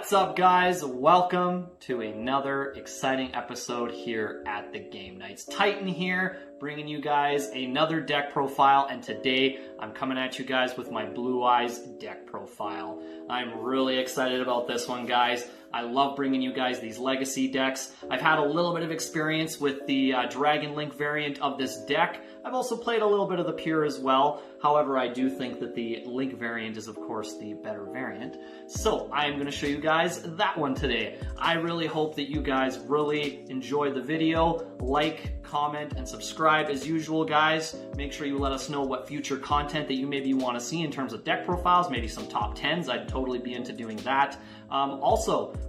What's up, guys? Welcome to another exciting episode here at the Game Nights. Titan here, bringing you guys another deck profile, and today I'm coming at you guys with my Blue Eyes deck profile. I'm really excited about this one, guys. I love bringing you guys these legacy decks. I've had a little bit of experience with the Dragon Link variant of this deck. I've also played a little bit of the Pure as well. However, I do think that the Link variant is, of course, the better variant. So I am going to show you guys that one today. I really hope that you guys really enjoy the video. Like, comment, and subscribe as usual, guys. Make sure you let us know what future content that you maybe want to see in terms of deck profiles, maybe some top 10s. I'd totally be into doing that.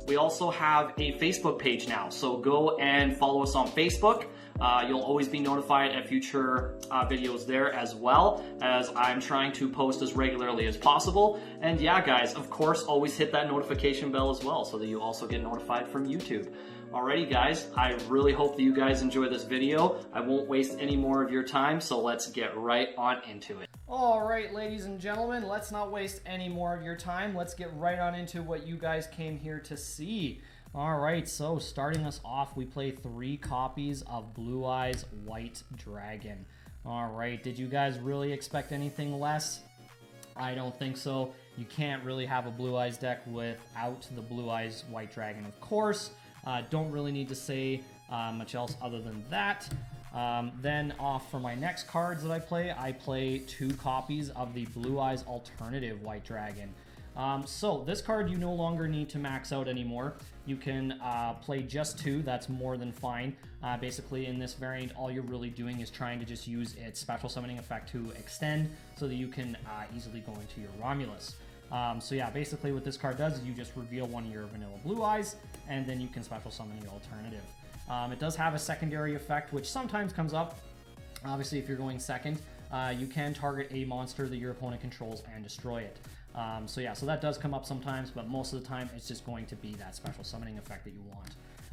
We also have a Facebook page now, so go and follow us on Facebook. You'll always be notified at future videos there, as well as I'm trying to post as regularly as possible. And yeah, guys, of course, always hit that notification bell as well so that you also get notified from YouTube. Alrighty, guys, I really hope that you guys enjoy this video. I won't waste any more of your time, so let's get right on into it. Alright, ladies and gentlemen, let's not waste any more of your time. Let's get right on into what you guys came here to see. Alright, so starting us off, we play 3 copies of Blue Eyes White Dragon. Alright, did you guys really expect anything less? I don't think so. You can't really have a Blue Eyes deck without the Blue Eyes White Dragon, of course. Don't really need to say much else other than that. Then off for my next cards that I play 2 copies of the Blue Eyes Alternative White Dragon. So this card you no longer need to max out anymore. You can play just 2, that's more than fine. Basically in this variant, all you're really doing is trying to just use its special summoning effect to extend so that you can easily go into your Romulus. So yeah, basically what this card does is you just reveal one of your vanilla Blue Eyes, and then you can special summon your alternative. It does have a secondary effect, which sometimes comes up. Obviously, if you're going second, you can target a monster that your opponent controls and destroy it. So yeah, so that does come up sometimes, but most of the time it's just going to be that special summoning effect that you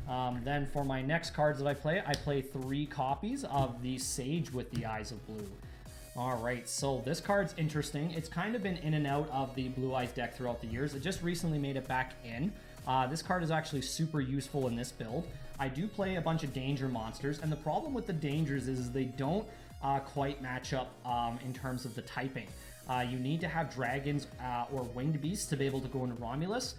want. Then for my next cards that I play 3 copies of the Sage with the Eyes of Blue. Alright, so this card's interesting. It's kind of been in and out of the Blue Eyes deck throughout the years. It just recently made it back in. This card is actually super useful in this build. I do play a bunch of danger monsters, and the problem with the dangers is they don't quite match up in terms of the typing. You need to have dragons or winged beasts to be able to go into Romulus.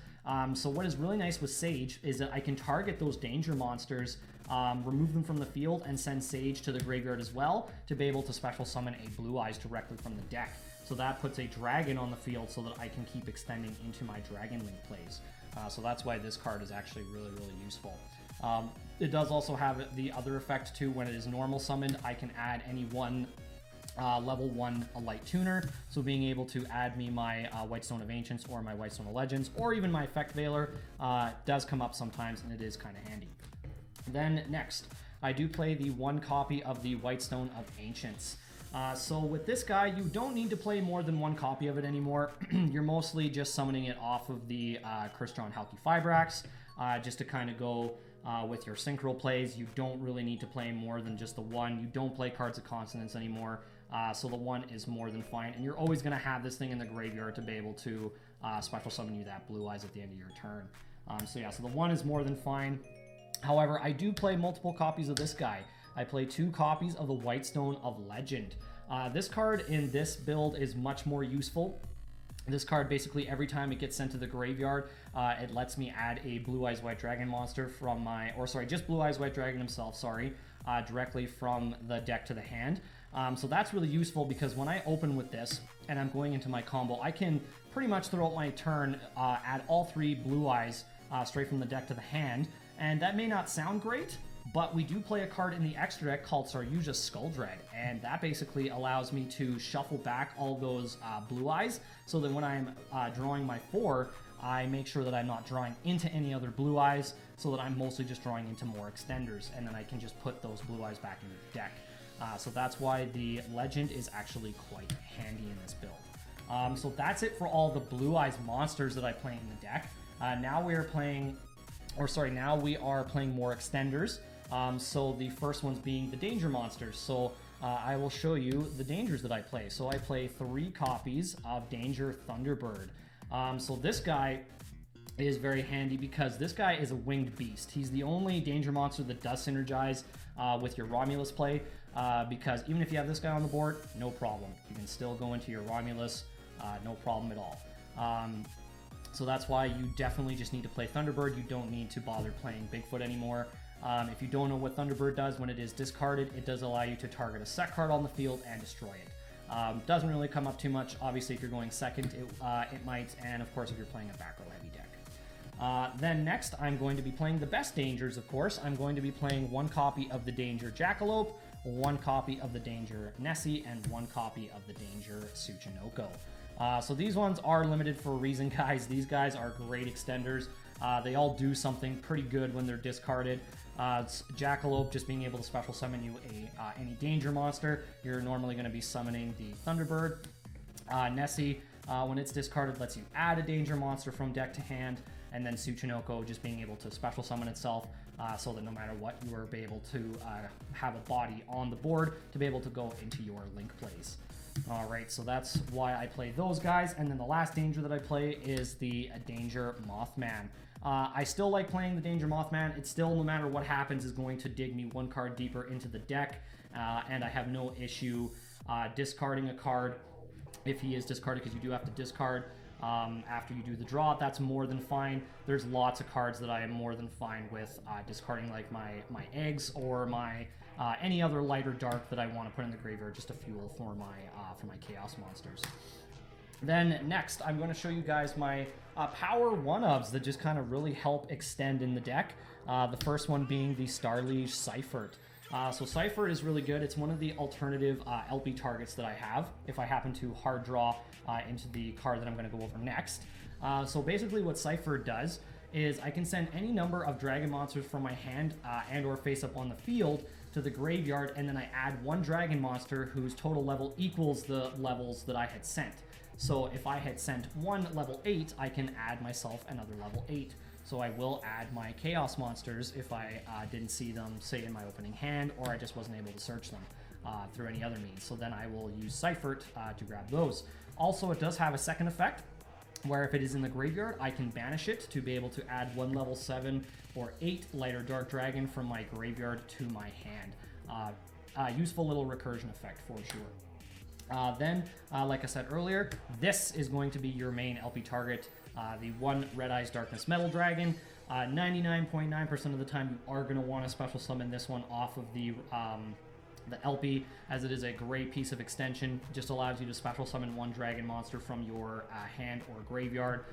So what is really nice with Sage is that I can target those danger monsters, remove them from the field, and send Sage to the graveyard as well to be able to special summon a Blue Eyes directly from the deck. So that puts a dragon on the field so that I can keep extending into my Dragon Link plays. So that's why this card is actually really, really useful. It does also have the other effect too. When it is normal summoned, I can add any one level 1 Light Tuner, so being able to add me my Whitestone of Ancients or my Whitestone of Legends or even my Effect Veiler does come up sometimes, and it is kind of handy. Then next, I do play the 1 copy of the Whitestone of Ancients. So with this guy, you don't need to play more than 1 copy of it anymore. You're mostly just summoning it off of the Crystron Halki Fibrax, just to kind of go with your synchro plays. You don't really need to play more than just the 1. You don't play Cards of Consonance anymore, so the 1 is more than fine. And you're always going to have this thing in the graveyard to be able to special summon you that Blue Eyes at the end of your turn. So yeah, so the 1 is more than fine. However, I do play multiple copies of this guy. I play 2 copies of the Whitestone of Legend. This card in this build is much more useful. This card, basically, every time it gets sent to the graveyard, it lets me add a Blue Eyes White Dragon monster from my, or sorry, just Blue Eyes White Dragon himself, sorry, directly from the deck to the hand. So that's really useful because when I open with this and I'm going into my combo, I can pretty much throughout my turn add all 3 Blue Eyes straight from the deck to the hand. And that may not sound great, but we do play a card in the extra deck called Saryuja Skulldread, and that basically allows me to shuffle back all those Blue Eyes, so that when I'm drawing my 4, I make sure that I'm not drawing into any other Blue Eyes, so that I'm mostly just drawing into more extenders, and then I can just put those Blue Eyes back into the deck. So that's why the Legend is actually quite handy in this build. So that's it for all the Blue Eyes monsters that I play in the deck. Now we are playing more extenders. So the first one's being the danger monsters. So I will show you the dangers that I play. So I play 3 copies of Danger Thunderbird. So this guy is very handy because this guy is a winged beast. He's the only danger monster that does synergize with your Romulus play, because even if you have this guy on the board, no problem. You can still go into your Romulus, no problem at all. So that's why you definitely just need to play Thunderbird. You don't need to bother playing Bigfoot anymore. If you don't know what Thunderbird does, when it is discarded, it does allow you to target a set card on the field and destroy it. Doesn't really come up too much. Obviously, if you're going second, it might, and of course, if you're playing a back row heavy deck. Then next, I'm going to be playing the best dangers, of course. I'm going to be playing one copy of the Danger Jackalope, one copy of the Danger Nessie, and one copy of the Danger Tsuchinoko. So these ones are limited for a reason, guys. These guys are great extenders. They all do something pretty good when they're discarded. Jackalope, just being able to special summon you any danger monster. You're normally going to be summoning the Thunderbird. Nessie, when it's discarded, lets you add a danger monster from deck to hand. And then Tsuchinoko, just being able to special summon itself, so that no matter what, you are able to have a body on the board to be able to go into your link plays. Alright, so that's why I play those guys. And then the last danger that I play is the Danger Mothman. I still like playing the Danger Mothman. It still, no matter what happens, is going to dig me one card deeper into the deck. And I have no issue discarding a card if he is discarded, because you do have to discard after you do the draw. That's more than fine. There's lots of cards that I am more than fine with discarding, like my eggs or my any other light or dark that I want to put in the graveyard just to fuel for my chaos monsters. Then next, I'm going to show you guys my power one-ofs that just kind of really help extend in the deck. The first one being the Starliege Seifert. So Seifert is really good. It's one of the alternative LP targets that I have if I happen to hard draw into the card that I'm going to go over next. So basically what Seifert does is I can send any number of dragon monsters from my hand and or face up on the field to the graveyard, and then I add one dragon monster whose total level equals the levels that I had sent. So if I had sent one level 8, I can add myself another level 8. So I will add my chaos monsters if I didn't see them, say, in my opening hand, or I just wasn't able to search them through any other means. So then I will use Seifert to grab those. Also, it does have a second effect, where if it is in the graveyard, I can banish it to be able to add one level 7 or 8 light or dark dragon from my graveyard to my hand. Useful little recursion effect for sure. Then, like I said earlier, this is going to be your main LP target, the one Red Eyes Darkness Metal Dragon. 99.9% of the time, you are going to want to special summon this one off of the LP, as it is a great piece of extension. Just allows you to special summon one dragon monster from your hand or graveyard.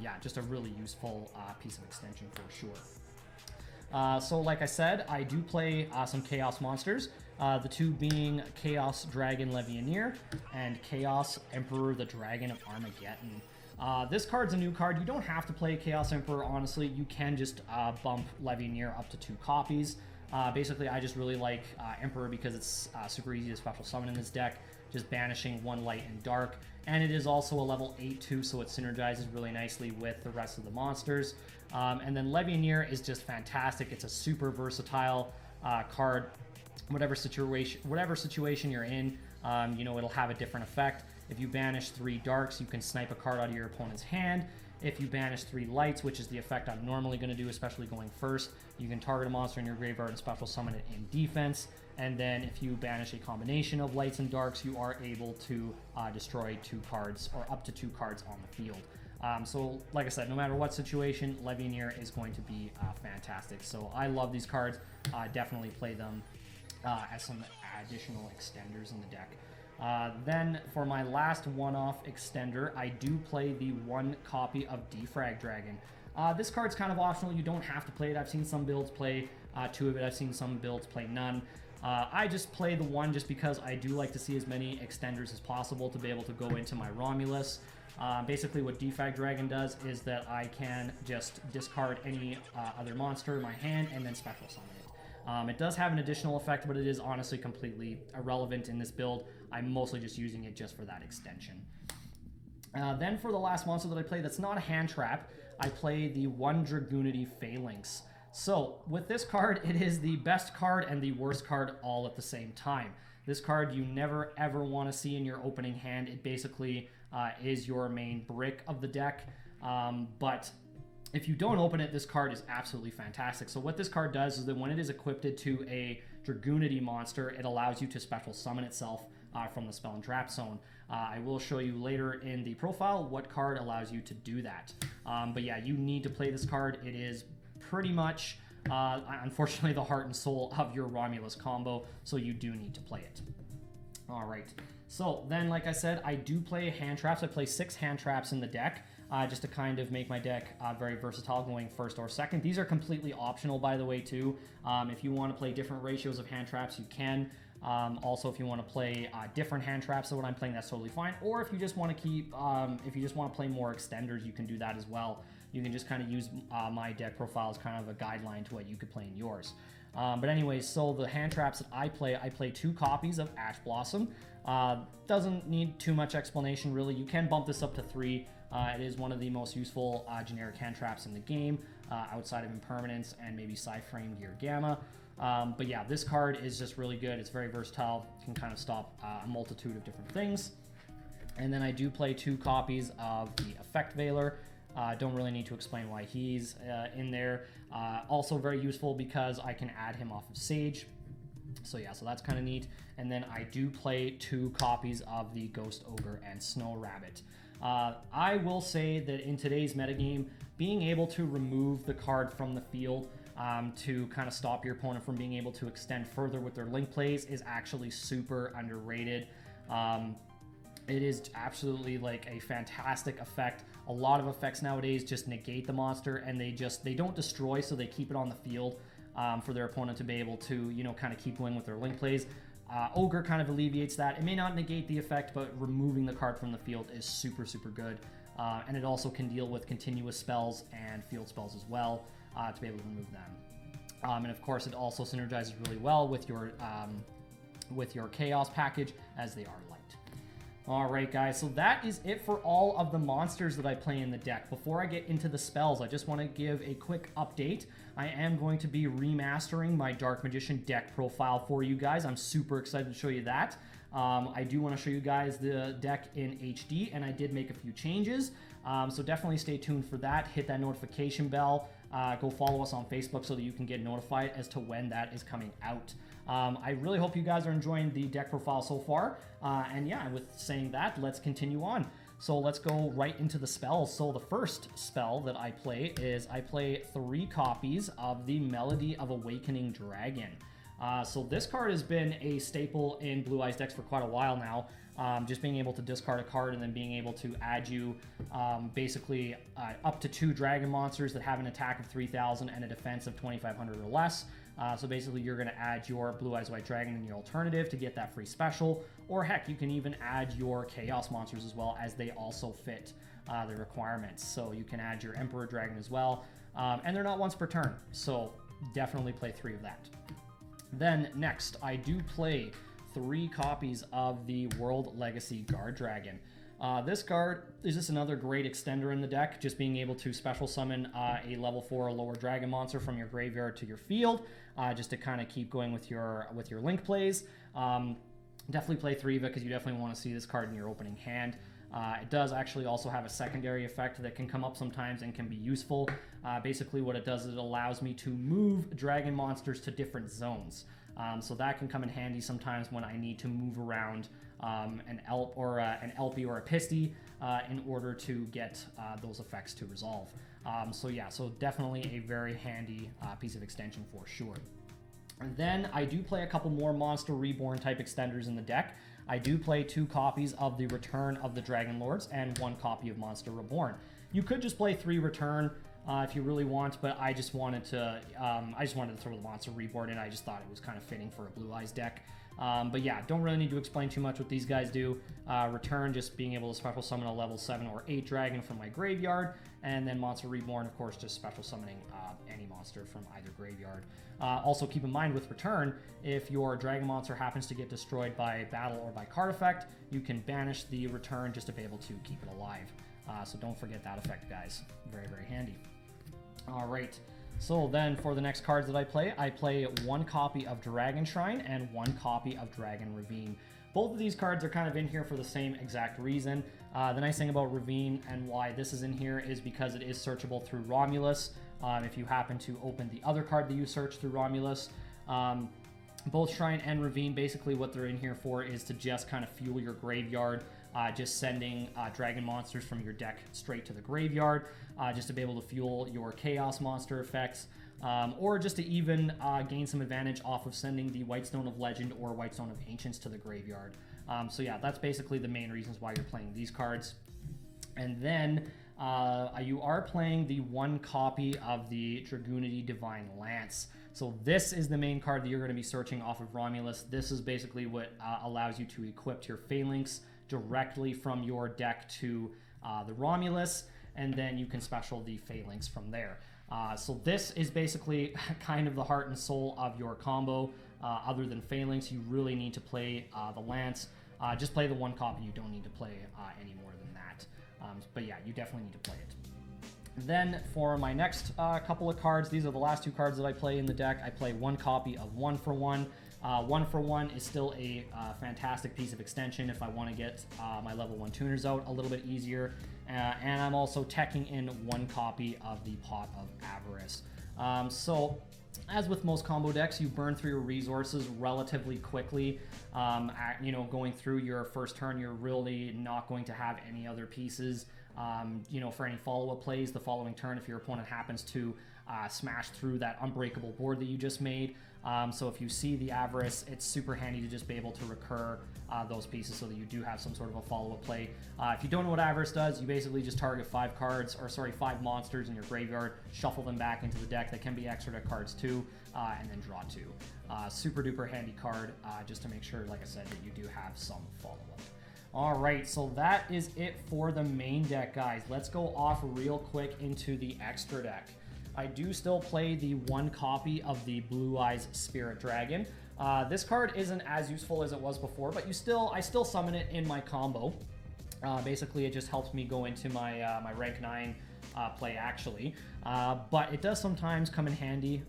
Yeah, just a really useful piece of extension for sure. So like I said, I do play some Chaos monsters, the two being Chaos Dragon Levianeer and Chaos Emperor the Dragon of Armageddon. This card's a new card. You don't have to play Chaos Emperor, honestly. You can just bump Levianeer up to 2 copies. Basically, I just really like Emperor because it's super easy to special summon in this deck, just banishing one light and dark. And it is also a level 8 too, so it synergizes really nicely with the rest of the monsters. And then Levianeer is just fantastic. It's a super versatile card. Whatever situation you're in, you know, it'll have a different effect. If you banish 3 darks, you can snipe a card out of your opponent's hand. If you banish 3 lights, which is the effect I'm normally going to do, especially going first, you can target a monster in your graveyard and special summon it in defense. And then if you banish a combination of lights and darks, you are able to destroy 2 cards, or up to 2 cards on the field. So like I said, no matter what situation, Levianeer is going to be fantastic. So I love these cards. Definitely play them as some additional extenders in the deck. Then for my last one-off extender, I do play the 1 copy of Defrag Dragon. This card's kind of optional. You don't have to play it. I've seen some builds play 2 of it. I've seen some builds play none. I just play the 1 just because I do like to see as many extenders as possible to be able to go into my Romulus. Basically what Defrag Dragon does is that I can just discard any other monster in my hand and then special summon it. It does have an additional effect, but it is honestly completely irrelevant in this build. I'm mostly just using it just for that extension. Then for the last monster that I play that's not a hand trap, I play the 1 Dragoonity Phalanx. So with this card, it is the best card and the worst card all at the same time. This card you never ever want to see in your opening hand. It basically is your main brick of the deck, but If you don't open it, this card is absolutely fantastic. So what this card does is that when it is equipped to a Dragoonity monster, it allows you to special summon itself from the spell and trap zone. I will show you later in the profile what card allows you to do that. But yeah, you need to play this card. It is pretty much, unfortunately, the heart and soul of your Romulus combo, so you do need to play it. All right, so then, like I said, I do play hand traps. I play 6 hand traps in the deck. Just to kind of make my deck very versatile going first or second. These are completely optional, by the way, too. If you want to play different ratios of hand traps, you can. Also, if you want to play different hand traps than what I'm playing, that's totally fine. Or if you just want to keep, if you just want to play more extenders, you can do that as well. You can just kind of use my deck profile as kind of a guideline to what you could play in yours. But anyways, so the hand traps that I play 2 copies of Ash Blossom. Doesn't need too much explanation, really. You can bump this up to 3. It is one of the most useful generic hand traps in the game, outside of Impermanence and maybe Psy-Frame Gear Gamma. But yeah, this card is just really good. It's very versatile. It can kind of stop a multitude of different things. And then I do play 2 copies of the Effect Veiler. Don't really need to explain why he's in there. Also very useful because I can add him off of Sage. So yeah, so that's kind of neat. And then I do play 2 copies of the Ghost Ogre and Snow Rabbit. I will say that in today's metagame, being able to remove the card from the field to kind of stop your opponent from being able to extend further with their link plays is actually super underrated. It is absolutely like a fantastic effect. A lot of effects nowadays just negate the monster, and they don't destroy, so they keep it on the field for their opponent to be able to, you know, kind of keep going with their link plays. Ogre kind of alleviates that. It may not negate the effect, but removing the card from the field is super, super good. And it also can deal with continuous spells and field spells as well to be able to remove them. And of course, it also synergizes really well with your Chaos package, as they are light. All right, guys, so that is it for all of the monsters that I play in the deck. Before I get into the spells, I just want to give a quick update. I am going to be remastering my Dark Magician deck profile for you guys. I'm super excited to show you that. I do want to show you guys the deck in HD, and I did make a few changes. So definitely stay tuned for that. Hit that notification bell. Go follow us on Facebook so that you can get notified as to when that is coming out. I really hope you guys are enjoying the deck profile so far. And yeah, with saying that, let's continue on. So let's go right into the spells. So the first spell that I play is I play 3 copies of the Melody of Awakening Dragon. So this card has been a staple in Blue Eyes decks for quite a while now. Just being able to discard a card and then being able to add you basically up to 2 dragon monsters that have an attack of 3,000 and a defense of 2,500 or less. So basically you're going to add your Blue Eyes White Dragon in your alternative to get that free special. Or heck, you can even add your Chaos monsters as well, as they also fit the requirements. So you can add your Emperor Dragon as well. And they're not once per turn, so definitely play 3 of that. Then next, I do play 3 copies of the World Legacy Guard Dragon. This card is just another great extender in the deck, just being able to special summon a level 4 or lower dragon monster from your graveyard to your field, just to kind of keep going with your link plays. Definitely play 3 of it because you definitely want to see this card in your opening hand. It does actually also have a secondary effect that can come up sometimes and can be useful. Basically what it does is it allows me to move dragon monsters to different zones. So that can come in handy sometimes when I need to move around an Elp or an Elpie or a Pisty in order to get those effects to resolve. So yeah, so definitely a very handy piece of extension for sure. And then I do play a couple more Monster Reborn type extenders in the deck. I do play 2 copies of the Return of the Dragon Lords and 1 copy of Monster Reborn. You could just play 3 Return if you really want, but I just wanted to throw the Monster Reborn in. I just thought it was kind of fitting for a Blue Eyes deck. But yeah, don't really need to explain too much what these guys do. Return, just being able to special summon a level 7 or 8 dragon from my graveyard, and then Monster Reborn, of course, just special summoning any monster from either graveyard. Also keep in mind with Return, if your dragon monster happens to get destroyed by battle or by card effect, you can banish the Return just to be able to keep it alive. So don't forget that effect, guys. Very, very handy. All right. So then for the next cards that I play 1 copy of Dragon Shrine and 1 copy of Dragon Ravine. Both of these cards are kind of in here for the same exact reason. The nice thing about Ravine and why this is in here is because it is searchable through Romulus. If you happen to open the other card that you search through Romulus. Both Shrine and Ravine, basically what they're in here for is to just kind of fuel your graveyard, just sending dragon monsters from your deck straight to the graveyard, just to be able to fuel your chaos monster effects, or just to even gain some advantage off of sending the Whitestone of Legend or Whitestone of Ancients to the graveyard. So yeah, that's basically the main reasons why you're playing these cards. And then you are playing the 1 copy of the Dragoonity Divine Lance. So this is the main card that you're going to be searching off of Romulus. This is basically what allows you to equip your Phalanx directly from your deck to the Romulus, and then you can special the Phalanx from there. So this is basically kind of the heart and soul of your combo. Other than Phalanx, you really need to play the Lance. Just play the 1 copy. You don't need to play any more than that. But yeah, you definitely need to play it. Then for my next couple of cards, these are the last 2 cards that I play in the deck. I play 1 copy of 1 for 1. 1 for 1 is still a fantastic piece of extension if I want to get my level 1 tuners out a little bit easier. And I'm also teching in 1 copy of the Pot of Avarice. So as with most combo decks, you burn through your resources relatively quickly. Going through your first turn, you're really not going to have any other pieces. For any follow-up plays the following turn if your opponent happens to smash through that unbreakable board that you just made. So if you see the Avarice, it's super handy to just be able to recur those pieces so that you do have some sort of a follow-up play. If you don't know what Avarice does, you basically just target 5 monsters in your graveyard, shuffle them back into the deck. They can be extra deck cards too, and then draw 2. Super duper handy card, just to make sure, like I said, that you do have some follow-up. Alright, so that is it for the main deck, guys. Let's go off real quick into the extra deck. I do still play the 1 copy of the Blue Eyes Spirit Dragon. This card isn't as useful as it was before, but I still summon it in my combo. Basically, it just helps me go into my my rank 9 play, actually. But it does sometimes come in handy.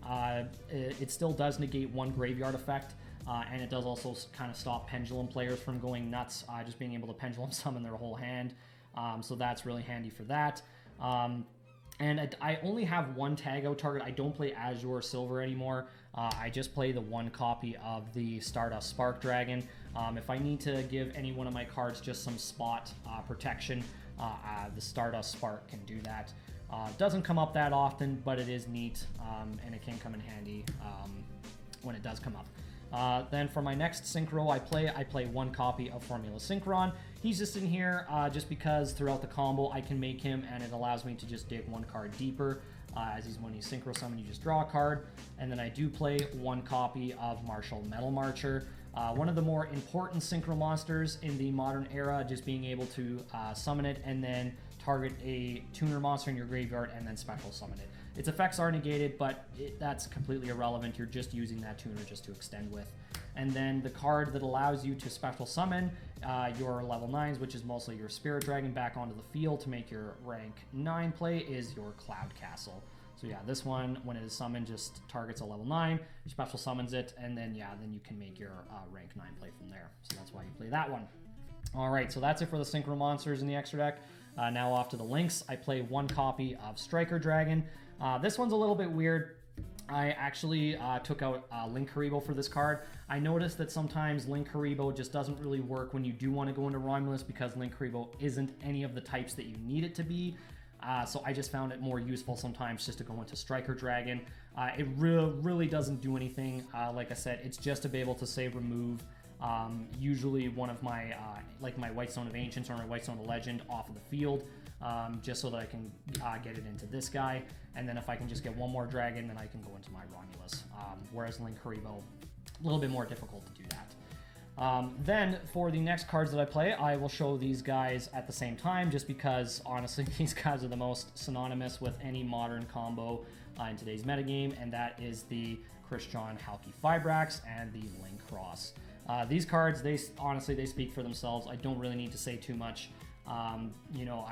It still does negate 1 graveyard effect. And it does also kind of stop pendulum players from going nuts, just being able to pendulum summon their whole hand. So that's really handy for that. And I only have 1 tag out target. I don't play Azure Silver anymore. I just play the 1 copy of the Stardust Spark Dragon. If I need to give any one of my cards just some spot protection, the Stardust Spark can do that. Doesn't come up that often, but it is neat, and it can come in handy when it does come up. Then for my next Synchro I play 1 copy of Formula Synchron. He's just in here just because throughout the combo I can make him, and it allows me to just dig 1 card deeper. When he's Synchro Summon, you just draw a card. And then I do play 1 copy of Martial Metal Marcher. One of the more important Synchro monsters in the modern era, just being able to summon it and then target a tuner monster in your graveyard and then special summon it. Its effects are negated, but that's completely irrelevant. You're just using that tuner just to extend with. And then the card that allows you to special summon your level 9s, which is mostly your Spirit Dragon, back onto the field to make your rank 9 play, is your Cloud Castle. So yeah, this one, when it is summoned, just targets a level 9, special summons it, and then then you can make your rank 9 play from there. So that's why you play that one. Alright, so that's it for the Synchro monsters in the extra deck. Now off to the links. I play 1 copy of Striker Dragon. This one's a little bit weird. I actually took out Link Haribo for this card. I noticed that sometimes Link Haribo just doesn't really work when you do want to go into Romulus because Link Haribo isn't any of the types that you need it to be. So I just found it more useful sometimes just to go into Striker Dragon. It really doesn't do anything. Like I said, it's just to be able to say remove usually one of my my Whitestone of Ancients or my Whitestone of Legend off of the field, just so that I can get it into this guy, and then if I can just get 1 more dragon, then I can go into my Romulus. Whereas Link Haribo, a little bit more difficult to do that. Then for the next cards that I play, I will show these guys at the same time, just because honestly these guys are the most synonymous with any modern combo in today's metagame, and that is the Christian Halki Fibrax and the Link Cross. These cards, they speak for themselves. I don't really need to say too much. You know,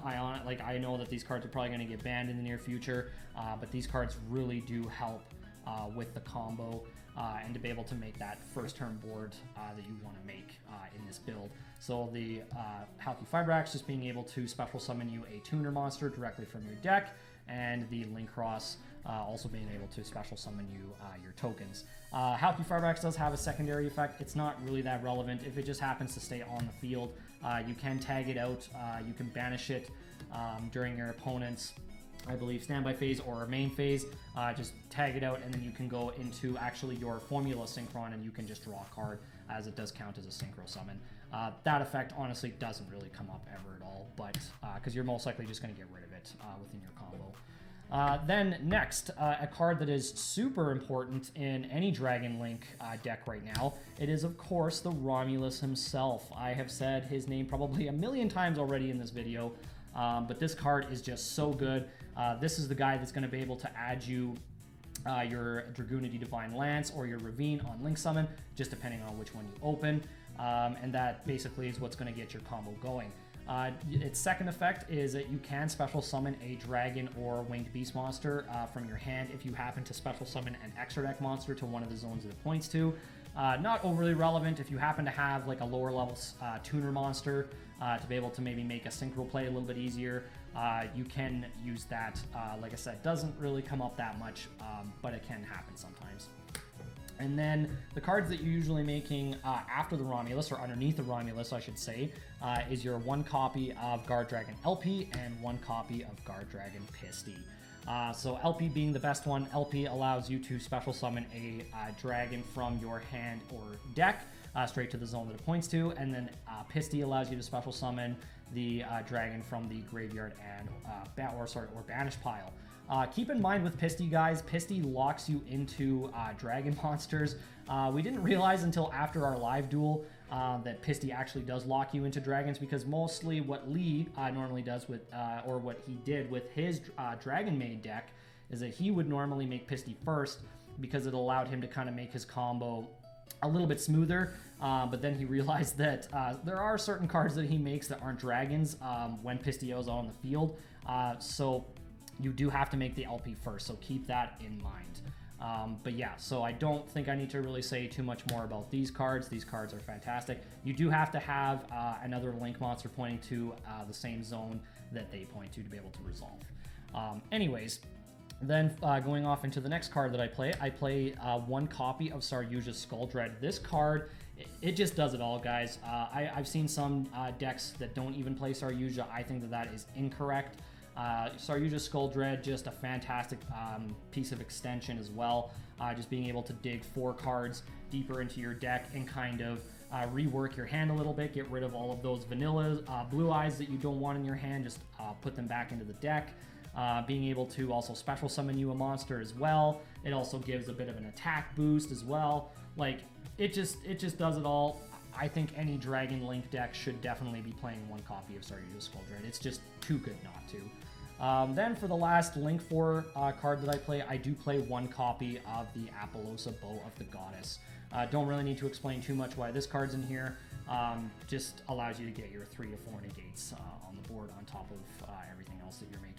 I know that these cards are probably going to get banned in the near future, but these cards really do help with the combo and to be able to make that first turn board that you want to make in this build. So the Halky Fibrax just being able to special summon you a tuner monster directly from your deck, and the Link Cross also being able to special summon you your tokens. Halky Fibrax does have a secondary effect. It's not really that relevant. If it just happens to stay on the field, you can tag it out. You can banish it during your opponent's, I believe, standby phase or main phase. Just tag it out, and then you can go into actually your Formula Synchron, and you can just draw a card, as it does count as a synchro summon. That effect honestly doesn't really come up ever at all, but because you're most likely just going to get rid of it within your combo. Then next, a card that is super important in any Dragon Link deck right now. It is, of course, the Romulus himself. I have said his name probably a million times already in this video, but this card is just so good. This is the guy that's going to be able to add you your Dragoonity Divine Lance or your Ravine on Link Summon, just depending on which one you open, and that basically is what's going to get your combo going. Its second effect is that you can special summon a dragon or winged beast monster from your hand if you happen to special summon an extra deck monster to one of the zones that it points to. Not overly relevant if you happen to have like a lower level tuner monster to be able to maybe make a synchro play a little bit easier. You can use that. Like I said, doesn't really come up that much, but it can happen sometimes. And then the cards that you're usually making after the Romulus, or underneath the Romulus, I should say, is your 1 copy of Guard Dragon LP and 1 copy of Guard Dragon Pisty. So LP being the best one, LP allows you to special summon a dragon from your hand or deck straight to the zone that it points to, and then Pisty allows you to special summon the dragon from the graveyard and or banish pile. Keep in mind with Pisty, guys, Pisty locks you into dragon monsters. We didn't realize until after our live duel that Pisty actually does lock you into dragons, because mostly what Lee normally does with, or what he did with his Dragon Maid deck, is that he would normally make Pisty first, because it allowed him to kind of make his combo a little bit smoother, but then he realized that there are certain cards that he makes that aren't dragons when Pistio's on the field, so you do have to make the LP first, so keep that in mind. But yeah, so I don't think I need to really say too much more about these cards. These cards are fantastic. You do have to have another Link monster pointing to the same zone that they point to be able to resolve. Anyways, then going off into the next card that I play 1 copy of Saryuja's Skull Dread. This card, it just does it all, guys. I've seen some decks that don't even play Saryuja. I think that that is incorrect. Saryuja's Skull Dread, just a fantastic piece of extension as well. Just being able to dig 4 cards deeper into your deck and kind of rework your hand a little bit, get rid of all of those vanilla blue eyes that you don't want in your hand, just put them back into the deck. Being able to also special summon you a monster as well. It also gives a bit of an attack boost as well. Like, it just does it all. I think any Dragon Link deck should definitely be playing 1 copy of Saryuja's Skull Dread. It's just too good not to. Then for the last Link 4 card that I play, I do play 1 copy of the Apollosa Bow of the Goddess. Don't really need to explain too much why this card's in here. Just allows you to get your 3 to 4 negates on the board on top of everything else that you're making.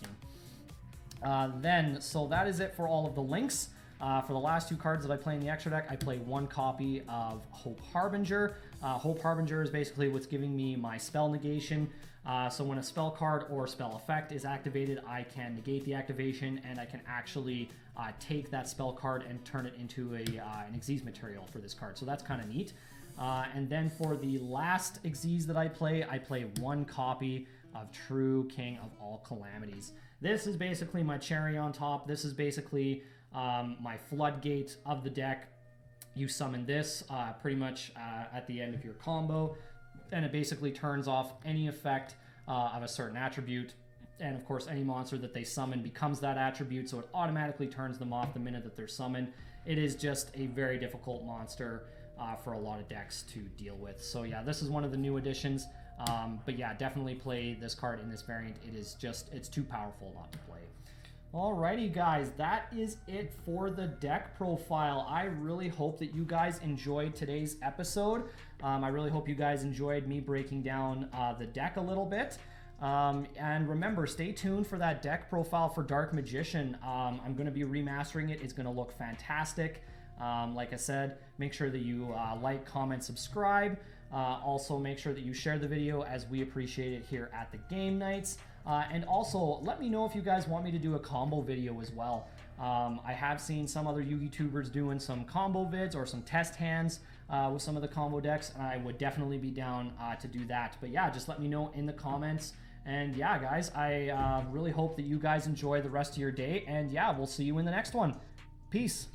So that is it for all of the links. For the last 2 cards that I play in the extra deck, I play 1 copy of Hope Harbinger. Hope Harbinger is basically what's giving me my spell negation. So when a spell card or spell effect is activated, I can negate the activation, and I can actually take that spell card and turn it into an Xyz material for this card. So that's kind of neat. And then for the last Xyz that I play 1 copy of True King of All Calamities. This is basically my cherry on top. This is basically my floodgate of the deck. You summon this pretty much at the end of your combo, and it basically turns off any effect of a certain attribute. And of course, any monster that they summon becomes that attribute, so it automatically turns them off the minute that they're summoned. It is just a very difficult monster for a lot of decks to deal with. So yeah, this is one of the new additions. But yeah, definitely play this card in this variant. It is just, it's too powerful not to play. Alrighty guys, that is it for the deck profile. I really hope that you guys enjoyed today's episode. I really hope you guys enjoyed me breaking down the deck a little bit. And remember, stay tuned for that deck profile for Dark Magician. I'm going to be remastering it. It's going to look fantastic. Like I said, make sure that you like, comment, subscribe. Also, make sure that you share the video, as we appreciate it here at the Game Nights. And also, let me know if you guys want me to do a combo video as well. I have seen some other YouTubers doing some combo vids or some test hands with some of the combo decks, and I would definitely be down to do that. But yeah, just let me know in the comments. And yeah, guys, I really hope that you guys enjoy the rest of your day. And yeah, we'll see you in the next one. Peace.